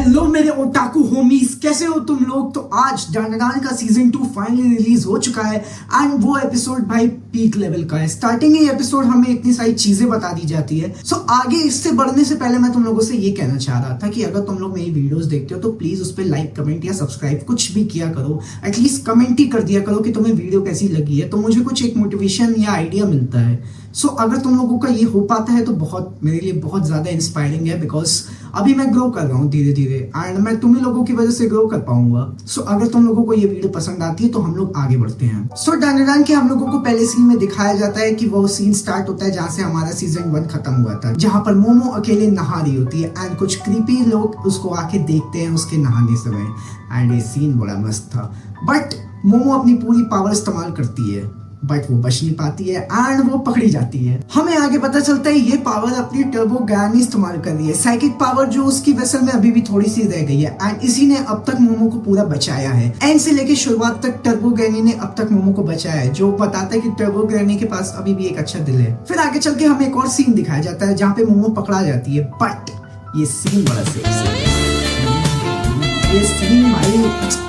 Hello मेरे otaku homies, कैसे हो तुम लोग। तो आज डांडान का सीजन 2 फाइनली रिलीज हो चुका है एंड वो एपिसोड भाई पीक लेवल का है। स्टार्टिंग ही एपिसोड हमें इतनी सारी चीजें बता दी जाती है। सो आगे इससे बढ़ने से पहले मैं तुम लोगों से ये कहना चाह रहा था कि अगर तुम लोग मेरी वीडियोस देखते हो तो प्लीज उस पर लाइक, कमेंट या सब्सक्राइब कुछ भी किया करो। एटलीस्ट कमेंट ही कर दिया करो कि तुम्हें वीडियो कैसी लगी है, तो मुझे कुछ एक मोटिवेशन या आइडिया मिलता है। सो अगर तुम लोगों का ये हो पाता है तो बहुत मेरे लिए बहुत ज्यादा इंस्पायरिंग है, बिकॉज अभी मैं ग्रो कर रहा हूँ धीरे धीरे एंड मैं तुम्ही लोगों की वजह से ग्रो कर पाऊंगा। सो अगर तुम लोगों को ये वीडियो पसंद आती है तो हम लोग आगे बढ़ते हैं। सो डांडान के हम लोगों को पहले सीन में दिखाया जाता है कि वो सीन स्टार्ट होता है जहाँ से हमारा सीजन 1 खत्म हुआ था, जहाँ पर मोमो अकेले नहा रही होती है एंड कुछ क्रीपी लोग उसको आके देखते हैं उसके नहाने समय एंड ये सीन बड़ा मस्त था। बट मोमो अपनी पूरी पावर इस्तेमाल करती है बट वो बच नहीं पाती है एंड वो पकड़ी जाती है। हमें आगे पता चलता है ये पावर अपनी टर्बो गैन इस्तेमाल कर रही है, साइकिक पावर जो उसकी वेसल में अभी भी थोड़ी सी रह गई है एंड इसी ने अब तक मोमो को पूरा बचाया है। एंड से लेके शुरुआत तक टर्बो गैनी ने अब तक मोमो को बचाया है, जो बताता है कि टर्बो गैनी के पास अभी भी एक अच्छा दिल है। फिर आगे चल के हमें एक और सीन दिखाया जाता है जहाँ पे मोमो पकड़ा जाती है, बट ये सीन बड़ा सेक्सी है। ये सीन भाई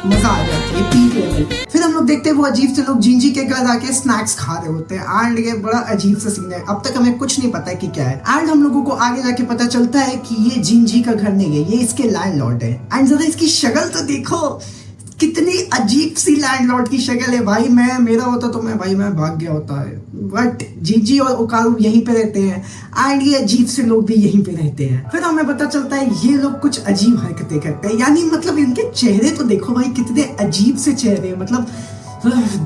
मजा आ जाती है पीक लेवल। फिर हम लोग देखते हैं वो अजीब से लोग जिंजी के घर आके स्नैक्स खा रहे होते हैं एंड ये बड़ा अजीब सा सीन है। अब तक हमें कुछ नहीं पता है कि क्या है एंड हम लोगों को आगे जाके पता चलता है कि ये जिंजी का घर नहीं है, ये इसके लैंडलॉर्ड है। एंड जरा इसकी शक्ल तो देखो, कितनी अजीब सी लैंडलॉर्ड की शक्ल है भाई। मेरा होता तो मैं भाग गया होता है, बट जीजी और ओकारू यहीं पे रहते हैं एंड ये अजीब से लोग भी यहीं पे रहते हैं। फिर हमें पता चलता है ये लोग कुछ अजीब हरकतें करते हैं, यानी मतलब इनके चेहरे तो देखो भाई, कितने अजीब से चेहरे, मतलब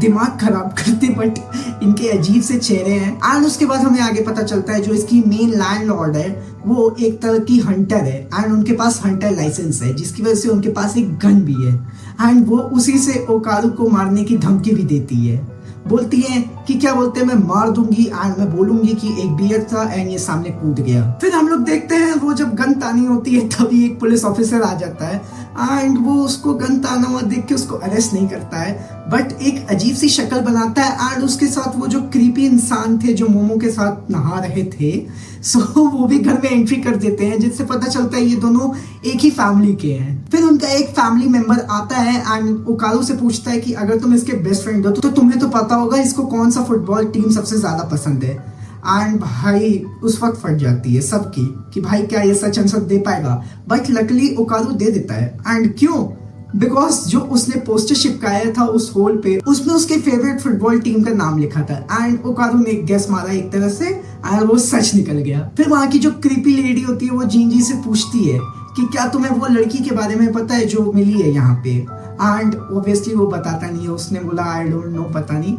दिमाग खराब करते, बट इनके अजीब से चेहरे हैं। एंड उसके बाद हमें आगे पता चलता है जो इसकी मेन लैंडलॉर्ड है वो एक तरह की हंटर है एंड उनके पास हंटर लाइसेंस है, जिसकी वजह से उनके पास एक गन भी है एंड वो उसी से ओकारू को मारने की धमकी भी देती है। बोलती है कि क्या बोलते हैं, मैं मार दूंगी एंड मैं बोलूंगी कि एक बियर था एंड ये सामने कूद गया। फिर हम लोग देखते हैं वो जब गन तानी होती है तभी एक पुलिस ऑफिसर आ जाता है एंड वो उसको गन ताना हुआ देख के उसको अरेस्ट नहीं करता है, बट एक अजीब सी शक्ल बनाता है एंड उसके साथ वो जो क्रीपी इंसान थे जो मोमो के साथ नहा रहे थे, सो वो भी घर में एंट्री कर देते हैं, जिससे पता चलता है ये दोनों एक ही फैमिली के हैं। फिर उनका एक फैमिली मेंबर आता है एंड ओकारू से पूछता है कि अगर तुम इसके बेस्ट फ्रेंड हो तो तुम्हें तो पता होगा इसको कौन सा फुटबॉल टीम सबसे ज्यादा पसंद है। एंड भाई उस वक्त फट जाती है सबकी कि भाई क्या ये सच आंसर दे पाएगा, बट लकली ओकारू दे देता है। एंड क्यों? बिकॉज जो उसने पोस्टर चिपकाया था उस होल पे, उसमें उसके फेवरेट फुटबॉल टीम का नाम लिखा था एंड ओकारू ने गेस मारा एक तरह से एंड वो सच निकल गया। फिर वहां की जो क्रीपी लेडी होती है वो जिंजी से पूछती है कि क्या तुम्हें वो लड़की के बारे में पता है जो मिली है यहाँ पे, एंड ऑब्वियसली वो बताता नहीं है। उसने बोला आई डोंट नो, पता नहीं,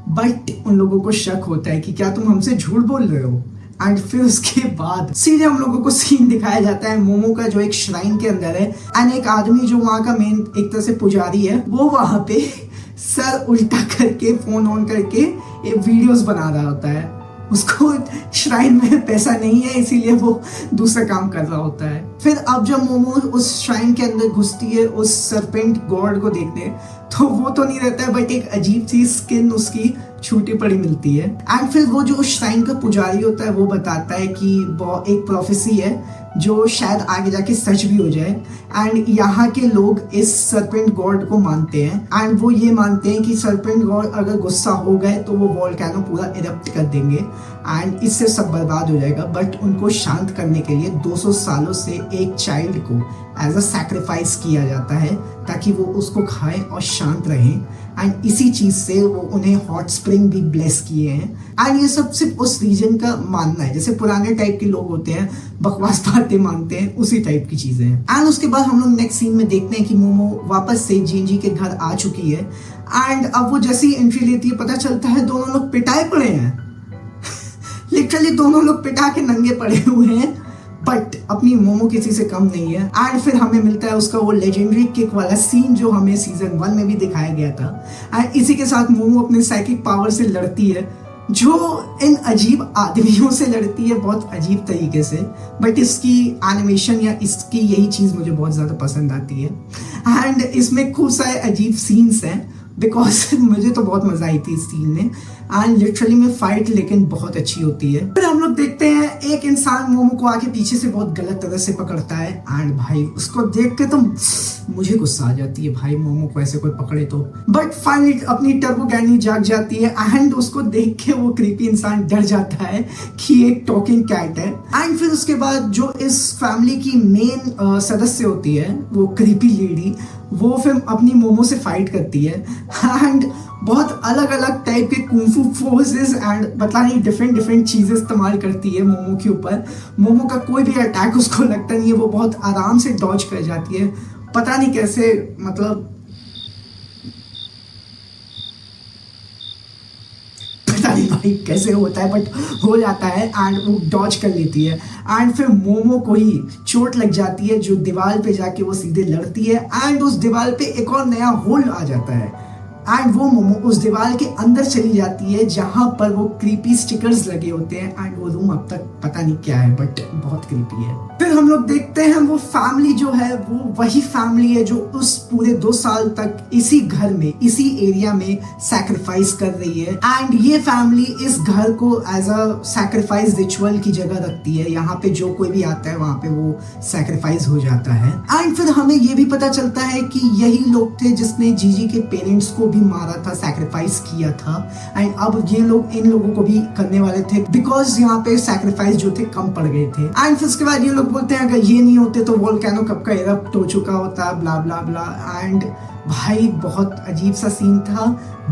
बट उन लोगों को शक होता है कि क्या तुम हमसे झूठ बोल रहे हो। एंड फिर उसके बाद सीधे हम लोगों को सीन दिखाया जाता है मोमो का जो एक श्राइन के अंदर है एंड एक आदमी जो वहां का मेन एक तरह से पुजारी है वो वहां पे सर उल्टा करके फोन ऑन करके वीडियोस बना रहा होता है। उसको श्राइन में पैसा नहीं है इसीलिए वो दूसरा काम कर रहा होता है। फिर अब जब मोमो उस श्राइन के अंदर घुसती है उस सरपेंट गॉड को देखने, तो वो तो नहीं रहता है बट एक अजीब सी स्किन उसकी छूटी पड़ी मिलती है। एंड फिर वो जो उस श्राइन का पुजारी होता है वो बताता है कि वो एक प्रोफेसी है जो शायद आगे जाके सच भी हो जाए एंड यहाँ के लोग इस सरपेंट गॉड को मानते हैं एंड वो ये मानते हैं कि सरपेंट गॉड अगर गुस्सा हो गए तो वो वोल्केनो पूरा इरप्ट कर देंगे एंड इससे सब बर्बाद हो जाएगा, बट उनको शांत करने के लिए 200 सालों से एक चाइल्ड को एज अ सैक्रिफाइस किया जाता है ताकि वो उसको खाए और शांत रहे एंड इसी चीज से वो उन्हें हॉट स्प्रिंग भी ब्लेस किए हैं। एंड ये सब सिर्फ उस रीजन का मानना है, जैसे पुराने टाइप के लोग होते हैं बकवास बातें मानते हैं, उसी टाइप की चीजें हैं। एंड उसके बाद हम लोग नेक्स्ट सीन में देखते हैं कि मोमो वापस से जिंजी के घर आ चुकी है एंड अब वो जैसी एंट्री लेती है पता चलता है दोनों लोग पिटाए पड़े हैं लिटरली दोनों लोग पिटा के नंगे पड़े हुए हैं, बट अपनी मोमो किसी से कम नहीं है। एंड फिर हमें मिलता है उसका वो लेजेंडरी किक वाला सीन जो हमें सीजन 1 में भी दिखाया गया था एंड इसी के साथ मोमो अपने साइकिक पावर से लड़ती है, जो इन अजीब आदमियों से लड़ती है बहुत अजीब तरीके से, बट इसकी एनिमेशन या इसकी यही चीज मुझे बहुत ज्यादा पसंद आती है एंड इसमें खूब सारे अजीब सीन्स हैं बिकॉज मुझे तो बहुत मजा आई थी इस सीन में एंड लिटरली में फाइट लेकिन बहुत अच्छी होती है। फिर हम लोग देखते देखते हैं एक इंसान मोमो को आके पीछे से बहुत गलत तरह से पकड़ता है एंड भाई उसको देख के तो मुझे गुस्सा आ जाती है भाई, मोमो को ऐसे कोई पकड़े तो। बट फाइनली अपनी टर्बो गैनी जाग जाती है एंड उसको देख के वो क्रीपी इंसान डर जाता है कि एक टॉकिंग कैट है। एंड फिर उसके बाद जो इस फैमिली की मेन सदस्य होती है वो क्रीपी लेडी, वो फिर अपनी मोमो से फाइट करती है एंड बहुत अलग अलग टाइप के कुंफू फोर्सेस एंड पता नहीं डिफरेंट चीजें इस्तेमाल करती है मोमो के ऊपर। मोमो का कोई भी अटैक उसको लगता नहीं है, वो बहुत आराम से डॉज कर जाती है, पता नहीं कैसे, मतलब पता नहीं भाई कैसे होता है बट हो जाता है एंड वो डॉज कर लेती है। एंड फिर मोमो को ही चोट लग जाती है जो दीवार पे जाके वो सीधे लड़ती है एंड उस दीवार पे एक और नया होल आ जाता है एंड वो मोमो उस दीवार के अंदर चली जाती है जहां पर वो क्रीपी स्टिकर्स लगे होते हैं एंड वो रूम अब तक पता नहीं क्या है बट बहुत क्रीपी है। फिर हम लोग देखते हैं वो फैमिली जो है वो वही फैमिली है जो उस पूरे 2 साल तक इसी घर में इसी एरिया में सैक्रिफाइस कर रही है एंड ये फैमिली इस घर को एज अ सैक्रिफाइस रिचुअल की जगह रखती है। यहाँ पे जो कोई भी आता है वहां पे वो सैक्रिफाइस हो जाता है। एंड फिर हमें ये भी पता चलता है कि यही लोग थे जिसने जीजी के पेरेंट्स को मारा था, सैक्रिफाइस किया था एंड अब ये लोग इन लोगों को भी करने वाले थे बिकॉज यहाँ पे सैक्रिफाइस जो थे कम पड़ गए थे। एंड फिर उसके बाद ये लोग बोलते हैं अगर ये नहीं होते तो वोल्केनो कब का इरप्ट हो चुका होता, ब्ला ब्ला ब्ला। एंड भाई बहुत अजीब सा सीन था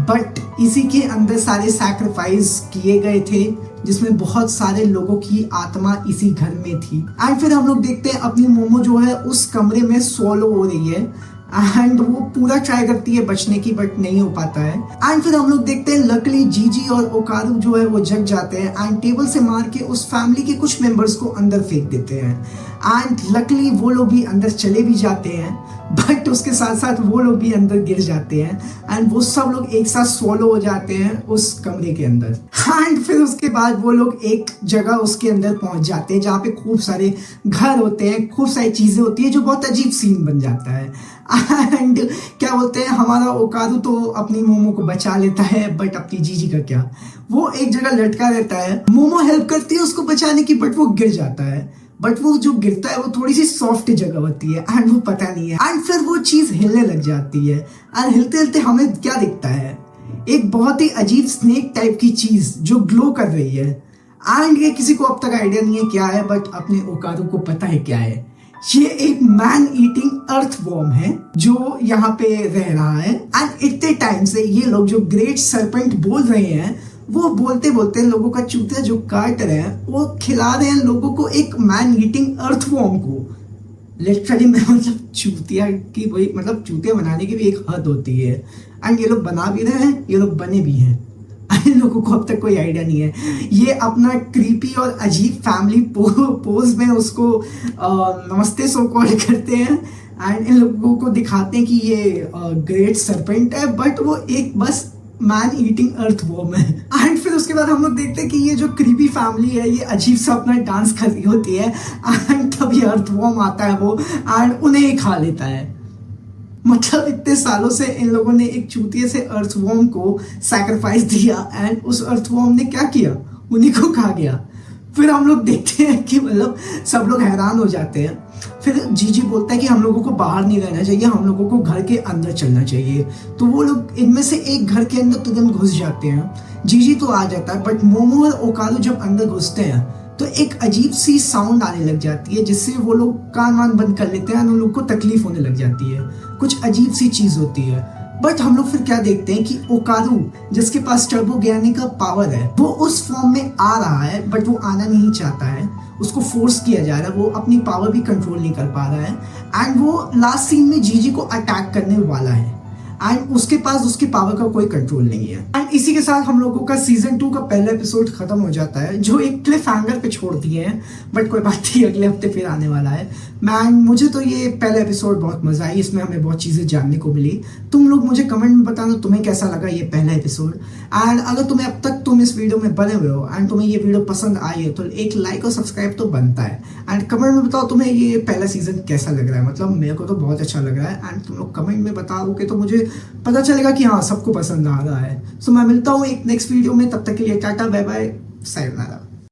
बट इसी के अंदर सारे सैक्रिफाइस किए गए थे जिसमें बहुत सारे लोगों की आत्मा इसी घर में थी। एंड फिर हम लोग देखते हैं अपनी मोमो जो है उस कमरे में सोलो हो रही है एंड वो पूरा ट्राई करती है बचने की बट नहीं हो पाता है। एंड फिर हम लोग देखते हैं लकली जीजी और ओकारू जो है वो जग जाते हैं एंड टेबल से मार के उस फैमिली के कुछ मेंबर्स को अंदर फेंक देते हैं एंड लकली वो लोग भी अंदर चले भी जाते हैं बट उसके साथ साथ वो लोग भी अंदर गिर जाते हैं एंड वो सब लोग एक साथ सोलो हो जाते हैं उस कमरे के अंदर। एंड फिर उसके बाद वो लोग एक जगह उसके अंदर पहुंच जाते हैं जहाँ पे खूब सारे घर होते हैं, खूब सारी चीजें होती है जो बहुत अजीब सीन बन जाता है। एंड क्या बोलते हैं हमारा ओकारू तो अपनी मोमो को बचा लेता है बट अपनी जीजी का क्या, वो एक जगह लटका रहता है। मोमो हेल्प करती है उसको बचाने की बट वो गिर जाता है बट वो जो गिरता है वो थोड़ी सी सॉफ्ट जगह होती है एंड वो पता नहीं है। एंड फिर वो चीज हिलने लग जाती है एंड हिलते हिलते हमें क्या दिखता है, एक बहुत ही अजीब स्नेक टाइप की चीज जो ग्लो कर रही है एंड ये किसी को अब तक आइडिया नहीं है क्या है बट अपने ओकारू को पता है क्या है। ये एक मैन ईटिंग अर्थ वॉर्म है जो यहाँ पे रह रहा है एंड इतने टाइम से ये लोग जो ग्रेट सर्पेंट बोल रहे हैं वो बोलते बोलते लोगों का चूतिया जो काट रहे हैं वो खिला रहे हैं लोगों को एक मैन ईटिंग अर्थ वॉर्म को। लिटरली मतलब चूतिया की वही मतलब चूतिया बनाने की भी एक हद होती है एंड ये लोग बना भी रहे हैं, ये लोग बने भी हैं। इन लोगों को अब तक कोई आइडिया नहीं है, ये अपना क्रीपी और अजीब फैमिली पोज में उसको नमस्ते सो कॉल करते हैं एंड इन लोगों को दिखाते हैं कि ये ग्रेट सर्पेंट है बट वो एक बस मैन ईटिंग अर्थ वॉर्म है। एंड फिर उसके बाद हम लोग देखते हैं कि ये जो क्रीपी फैमिली है ये अजीब सा अपना डांस कर रही होती है एंड तब ये अर्थ वॉर्म आता है वो एंड उन्हें ही खा लेता है। मतलब इतने सालों से इन लोगों ने एक चूतिए से अर्थवॉर्म को सैक्रिफाइस दिया एंड उस अर्थवॉर्म ने क्या किया, उन्हीं को खा गया। फिर हम लोग देखते हैं कि मतलब सब लोग हैरान हो जाते हैं। फिर जीजी बोलता है कि हम लोगों को बाहर नहीं रहना चाहिए, हम लोगों को घर के अंदर चलना चाहिए। तो वो लोग इनमें से एक घर के अंदर तुरंत घुस जाते हैं। जीजी तो आ जाता है बट मोमो और ओकारू जब अंदर घुसते हैं तो एक अजीब सी साउंड आने लग जाती है जिससे वो लोग कान वान बंद कर लेते हैं और उन लोग को तकलीफ होने लग जाती है, कुछ अजीब सी चीज होती है। बट हम लोग फिर क्या देखते हैं कि ओकारू जिसके पास टर्बो गैनी का पावर है वो उस फॉर्म में आ रहा है बट वो आना नहीं चाहता है, उसको फोर्स किया जा रहा है, वो अपनी पावर भी कंट्रोल नहीं कर पा रहा है एंड वो लास्ट सीन में जीजी को अटैक करने वाला है एंड उसके पास उसकी पावर का कोई कंट्रोल नहीं है। एंड इसी के साथ हम लोगों का सीजन 2 का पहला एपिसोड खत्म हो जाता है जो एक क्लिफ हैंगर पे छोड़ दिए हैं बट कोई बात नहीं, अगले हफ्ते फिर आने वाला है। मैन मुझे तो ये पहला एपिसोड बहुत मजा आई, इसमें हमें बहुत चीजें जानने को मिली। तुम लोग मुझे कमेंट में बताना तुम्हें कैसा लगा ये पहला एपिसोड एंड अगर तुम्हें अब तक तुम इस वीडियो में बने हुए हो एंड तुम्हें ये वीडियो पसंद आई है तो एक लाइक और सब्सक्राइब तो बनता है एंड कमेंट में बताओ तुम्हें ये पहला सीजन कैसा लग रहा है। मतलब मेरे को तो बहुत अच्छा लग रहा है एंड तुम लोग कमेंट में बताओगे तो मुझे पता चलेगा कि हाँ सबको पसंद आ रहा है। सो मैं मिलता हूँ एक नेक्स्ट वीडियो में, तब तक के लिए टाटा बाय बाय सायोनारा।